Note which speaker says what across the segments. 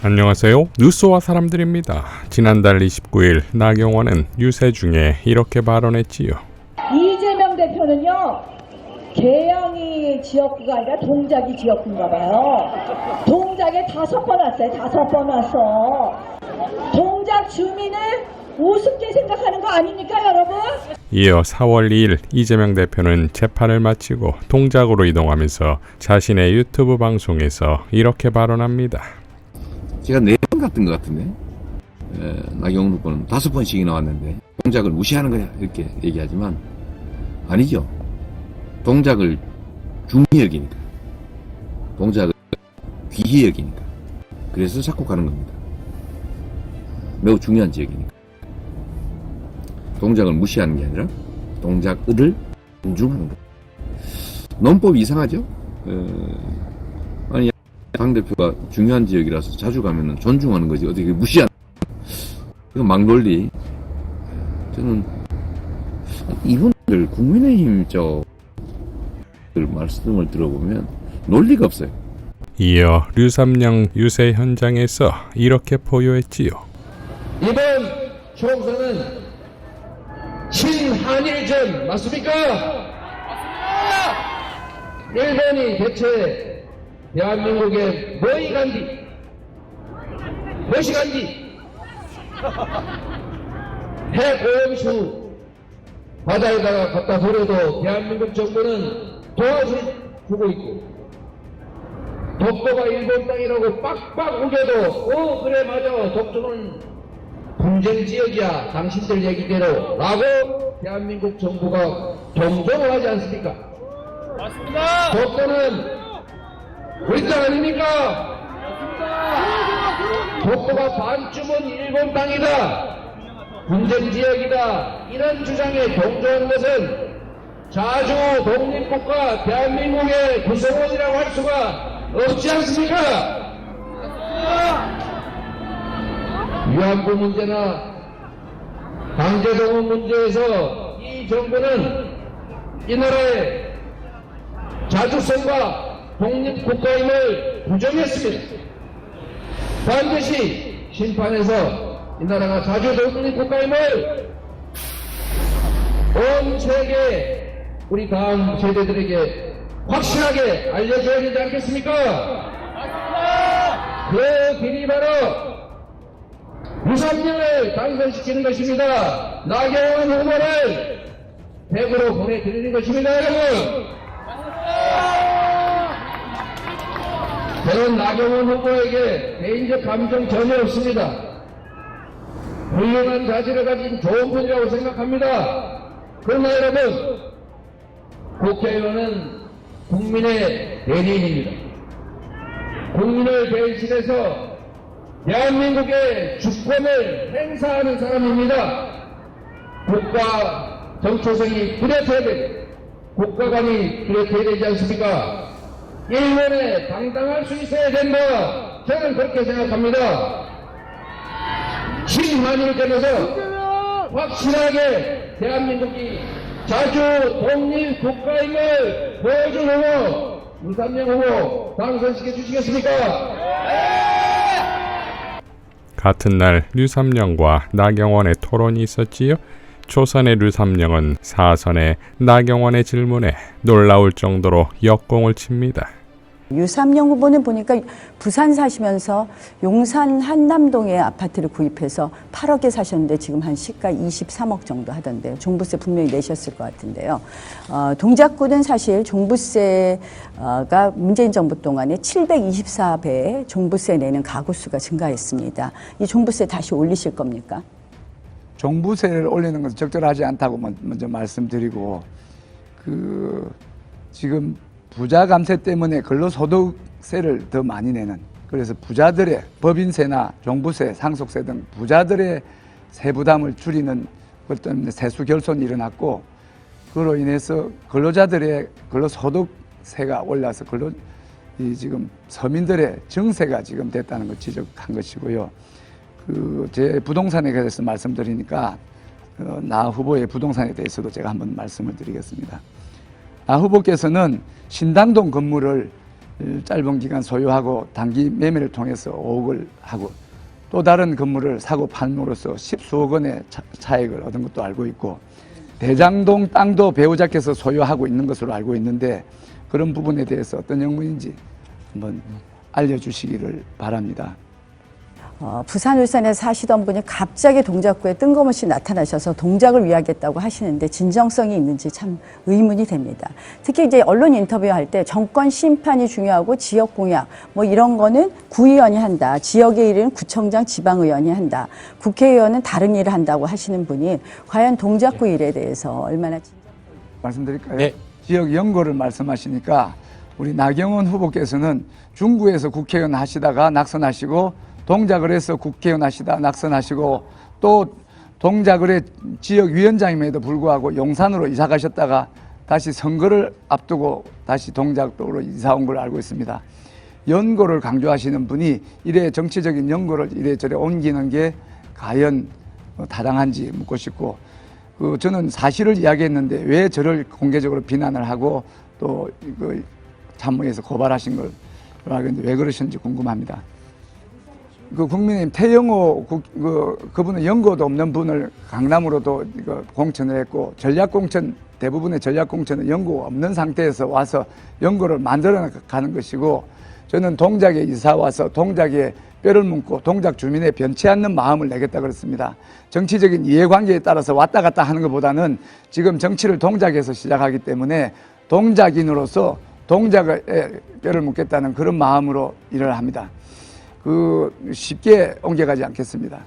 Speaker 1: 안녕하세요. 뉴스와 사람들입니다. 지난달 29일 나경원은 유세 중에 이렇게 발언했지요.
Speaker 2: 이재명 대표는요, 계양이 지역구가 아니라 동작이 지역구인가 봐요. 동작에 5번 왔어요. 5번 왔어. 동작 주민을 우습게 생각하는 거 아닙니까, 여러분?
Speaker 1: 이어 4월 2일 이재명 대표는 재판을 마치고 동작으로 이동하면서 자신의 유튜브 방송에서 이렇게 발언합니다.
Speaker 3: 제가 4번 갔던 것 같은데, 나경원 후보는 5번씩이 나왔는데 동작을 무시하는 거야 이렇게 얘기하지만 아니죠. 동작을 중히 여기니까, 동작을 귀히 여기니까, 그래서 자꾸 가는 겁니다. 매우 중요한 지역이니까. 동작을 무시하는 게 아니라 동작을 존중하는 거. 논법이 이상하죠. 아니, 당대표가 중요한 지역이라서 자주 가면은 존중하는 거지 어떻게 무시하는, 이건 막논리. 저는 이분들 국민의힘 말씀을 들어보면 논리가 없어요.
Speaker 1: 이어 류삼영 유세 현장에서 이렇게 포효했지요.
Speaker 4: 이번 총선은 친한일전 맞습니까? 맞습니다. 일본이 대체 대한민국에 뭐이 간디? 무엇이 간디? 핵오염수 바다에다가 갖다 버려도 대한민국 정부는 도와주고 있고, 독도가 일본 땅이라고 빡빡 우겨도 그래 맞아, 독도는 분쟁지역이야 당신들 얘기대로 라고 대한민국 정부가 동정을 하지 않습니까? 맞습니다. 독도는 우리 땅 아닙니까? 맞습니다. 독도가 반쯤은 일본 땅이다, 분쟁지역이다, 이런 주장에 동조한 것은 자주 독립국가 대한민국의 구성원이라고 할 수가 없지 않습니까? 위안부 문제나 강제동원 문제에서 이 정부는 이 나라의 자주성과 독립국가임을 부정했습니다. 반드시 심판해서 이 나라가 자주 독립국가임을 온 세계 우리 다음 세대들에게 확실하게 알려줘야 되지 않겠습니까? 그 길이 바로 유삼영을 당선시키는 것입니다. 나경원 후보를 100으로 보내드리는 것입니다, 여러분. 저는 나경원 후보에게 개인적 감정 전혀 없습니다. 훌륭한 자질을 가진 좋은 분이라고 생각합니다. 그러나 여러분, 국회의원은 국민의 대리인입니다. 국민을 대신해서 대한민국의 주권을 행사하는 사람입니다. 국가 정초성이 뚜렷해야 되고 국가관이 뚜렷해야 되지 않습니까? 일본에 당당할 수 있어야 된다, 저는 그렇게 생각합니다. 신한일전에서 확실하게 대한민국이 자주 독립국가임을 보여준 후보 유삼영 후보 당선시켜 주시겠습니까?
Speaker 1: 같은 날 류삼영과 나경원의 토론이 있었지요. 초선의 류삼영은 사선의 나경원의 질문에 놀라울 정도로 역공을 칩니다.
Speaker 5: 유삼영 후보는 보니까 부산 사시면서 용산 한남동에 아파트를 구입해서 8억에 사셨는데 지금 한 시가 23억 정도 하던데요. 종부세 분명히 내셨을 것 같은데요. 동작구는 사실 종부세가 문재인 정부 동안에 724배 종부세 내는 가구 수가 증가했습니다. 이 종부세 다시 올리실 겁니까?
Speaker 6: 종부세를 올리는 것은 적절하지 않다고 먼저 말씀드리고, 지금 부자 감세 때문에 근로소득세를 더 많이 내는, 그래서 부자들의 법인세나 종부세, 상속세 등 부자들의 세부담을 줄이는 것 때문에 세수 결손이 일어났고, 그로 인해서 근로자들의 근로소득세가 올라서 지금 서민들의 증세가 지금 됐다는 걸 지적한 것이고요. 제 부동산에 대해서 말씀드리니까 나 후보의 부동산에 대해서도 제가 한번 말씀을 드리겠습니다. 나 후보께서는 신당동 건물을 짧은 기간 소유하고 단기 매매를 통해서 5억을 하고 또 다른 건물을 사고 팔므로써 10수억 원의 차익을 얻은 것도 알고 있고 대장동 땅도 배우자께서 소유하고 있는 것으로 알고 있는데 그런 부분에 대해서 어떤 영문인지 한번 알려주시기를 바랍니다.
Speaker 5: 부산 울산에 사시던 분이 갑자기 동작구에 뜬금없이 나타나셔서 동작을 위하겠다고 하시는데 진정성이 있는지 참 의문이 됩니다. 특히 이제 언론 인터뷰할 때 정권 심판이 중요하고 지역 공약 뭐 이런 거는 구의원이 한다. 지역의 일은 구청장 지방의원이 한다. 국회의원은 다른 일을 한다고 하시는 분이 과연 동작구 일에 대해서 얼마나
Speaker 6: 말씀드릴까요?
Speaker 1: 네.
Speaker 6: 지역 연고를 말씀하시니까 우리 나경원 후보께서는 중구에서 국회의원 하시다가 낙선하시고 동작을 해서 국회의원 하시다 낙선하시고 또 동작을의 지역위원장임에도 불구하고 용산으로 이사 가셨다가 다시 선거를 앞두고 다시 동작도로 이사 온 걸로 알고 있습니다. 연고를 강조하시는 분이 이래 정치적인 연고를 이래저래 옮기는 게 과연 타당한지 묻고 싶고 저는 사실을 이야기했는데 왜 저를 공개적으로 비난을 하고 또 참모에서 고발하신 걸 왜 그러셨는지 궁금합니다. 국민의힘 태영호 그분은 연고도 없는 분을 강남으로도 공천을 했고 전략공천 대부분의 전략공천은 연고 없는 상태에서 와서 연고를 만들어 가는 것이고 저는 동작에 이사 와서 동작에 뼈를 묻고 동작 주민의 변치 않는 마음을 내겠다 그랬습니다. 정치적인 이해관계에 따라서 왔다 갔다 하는 것보다는 지금 정치를 동작에서 시작하기 때문에 동작인으로서 동작에 뼈를 묻겠다는 그런 마음으로 일을 합니다. 쉽게 옮겨가지 않겠습니다.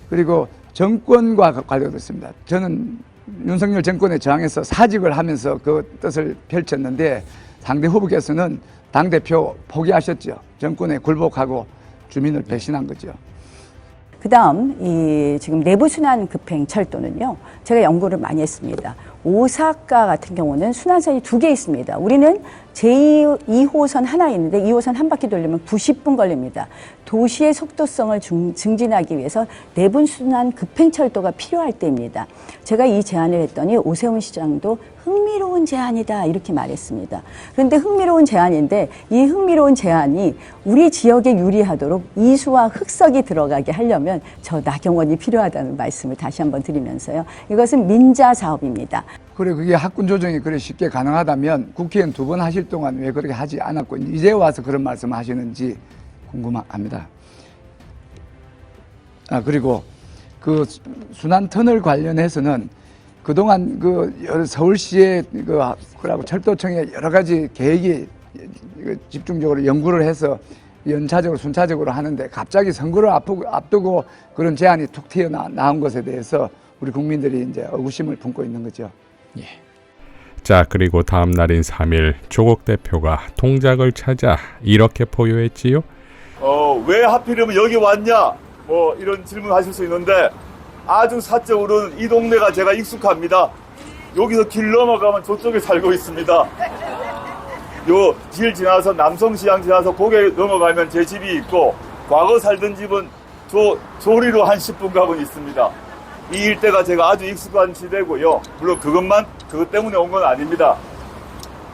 Speaker 6: 그리고 정권과 관련됐습니다. 저는 윤석열 정권에 저항해서 사직을 하면서 그 뜻을 펼쳤는데 상대 후보께서는 당대표 포기하셨죠. 정권에 굴복하고 주민을 배신한 거죠.
Speaker 5: 그다음 이 지금 내부순환 급행 철도는요. 제가 연구를 많이 했습니다. 오사카 같은 경우는 순환선이 2개 있습니다. 우리는 제2호선 하나 있는데 2호선 한 바퀴 돌리면 90분 걸립니다. 도시의 속도성을 증진하기 위해서 내부순환 급행철도가 필요할 때입니다. 제가 이 제안을 했더니 오세훈 시장도 흥미로운 제안이다 이렇게 말했습니다. 그런데 흥미로운 제안인데 이 흥미로운 제안이 우리 지역에 유리하도록 이수와 흑석이 들어가게 하려면 저 나경원이 필요하다는 말씀을 다시 한번 드리면서요. 이것은 민자 사업입니다.
Speaker 6: 그래 그게 학군 조정이 그래 쉽게 가능하다면 국회의원 2번 하실 동안 왜 그렇게 하지 않았고 이제 와서 그런 말씀을 하시는지 궁금합니다. 그리고 그 순환 터널 관련해서는 그동안 서울시의 그라고 철도청의 여러 가지 계획이 집중적으로 연구를 해서 연차적으로 순차적으로 하는데 갑자기 선거를 앞두고 그런 제안이 툭 튀어나온 것에 대해서 우리 국민들이 이제 의구심을 품고 있는 거죠.
Speaker 1: 예. 자, 그리고 다음 날인 3일 조국 대표가 동작을 찾아 이렇게 포효했지요.
Speaker 7: 왜 하필이면 여기 왔냐? 뭐 이런 질문 하실 수 있는데 아주 사적으로는 이 동네가 제가 익숙합니다. 여기서 길 넘어가면 저쪽에 살고 있습니다. 요 길 지나서 남성시장 지나서 고개 넘어가면 제 집이 있고 과거 살던 집은 조리로 한 10분 가면 있습니다. 이 일대가 제가 아주 익숙한 지대고요. 물론 그것 때문에 온 건 아닙니다.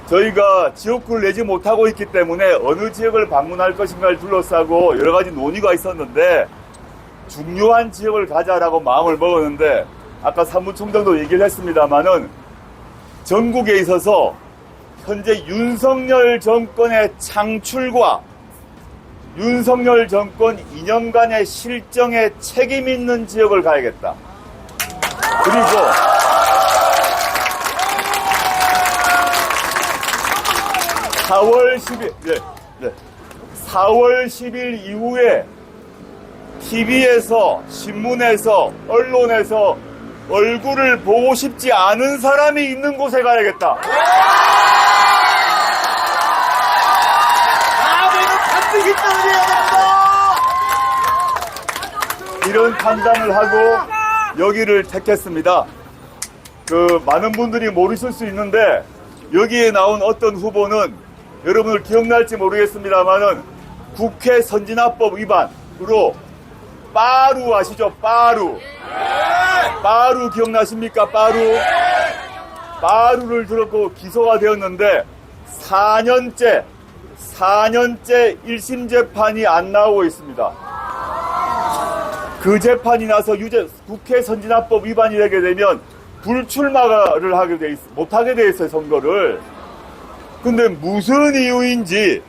Speaker 7: 저희가 지역구를 내지 못하고 있기 때문에 어느 지역을 방문할 것인가를 둘러싸고 여러 가지 논의가 있었는데 중요한 지역을 가자라고 마음을 먹었는데 아까 사무총장도 얘기를 했습니다마는 전국에 있어서 현재 윤석열 정권의 창출과 윤석열 정권 2년간의 실정에 책임 있는 지역을 가야겠다. 그리고 4월 10일 이후에 TV에서, 신문에서, 언론에서 얼굴을 보고 싶지 않은 사람이 있는 곳에 가야겠다. 다음에는 반드시 떨어져야 됩니다. 이런 판단을 하고 여기를 택했습니다. 많은 분들이 모르실 수 있는데 여기에 나온 어떤 후보는 여러분들 기억날지 모르겠습니다만은 국회 선진화법 위반으로 빠루 아시죠? 빠루 기억나십니까? 빠루를 들었고 기소가 되었는데 4년째 1심 재판이 안 나오고 있습니다. 그 재판이 나서 국회 선진화법 위반이 되게 되면 불출마를 못하게 돼 있어요, 선거를. 근데 무슨 이유인지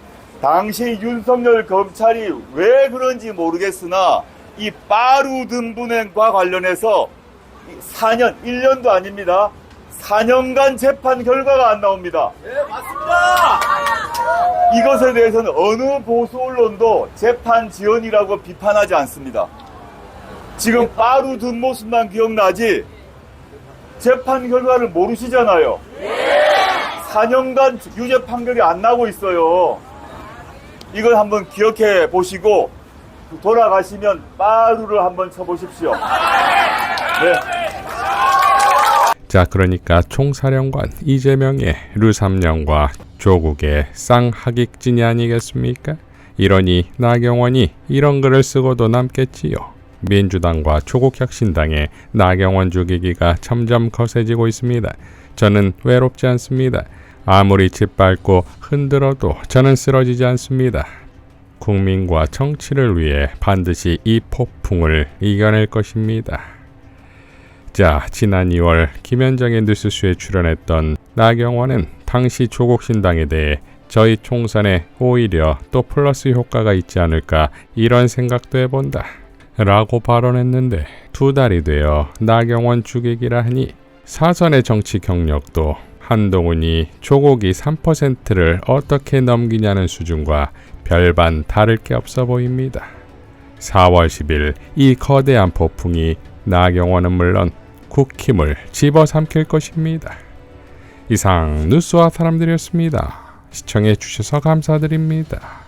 Speaker 7: 당시 윤석열 검찰이 왜 그런지 모르겠으나 이 빠루 등분행과 관련해서 4년, 1년도 아닙니다. 4년간 재판 결과가 안 나옵니다. 네, 맞습니다. 이것에 대해서는 어느 보수 언론도 재판 지연이라고 비판하지 않습니다. 지금 빠루 든 모습만 기억나지 재판 결과를 모르시잖아요. 4년간 유죄 판결이 안 나고 있어요. 이걸 한번 기억해 보시고 돌아가시면 빠루를 한번 쳐보십시오. 네.
Speaker 1: 자, 그러니까 총사령관 이재명의 르3년과 조국의 쌍하객진이 아니겠습니까? 이러니 나경원이 이런 글을 쓰고도 남겠지요. 민주당과 조국혁신당의 나경원 죽이기가 점점 거세지고 있습니다. 저는 외롭지 않습니다. 아무리 짓밟고 흔들어도 저는 쓰러지지 않습니다. 국민과 정치를 위해 반드시 이 폭풍을 이겨낼 것입니다. 자, 지난 2월 김현정의 뉴스쇼에 출연했던 나경원은 당시 조국신당에 대해 저희 총선에 오히려 또 플러스 효과가 있지 않을까 이런 생각도 해본다 라고 발언했는데 2달이 되어 나경원 죽이기라 하니 사선의 정치 경력도 한동훈이 조국이 3%를 어떻게 넘기냐는 수준과 별반 다를 게 없어 보입니다. 4월 10일 이 거대한 폭풍이 나경원은 물론 국힘을 집어삼킬 것입니다. 이상 뉴스와 사람들이었습니다. 시청해 주셔서 감사드립니다.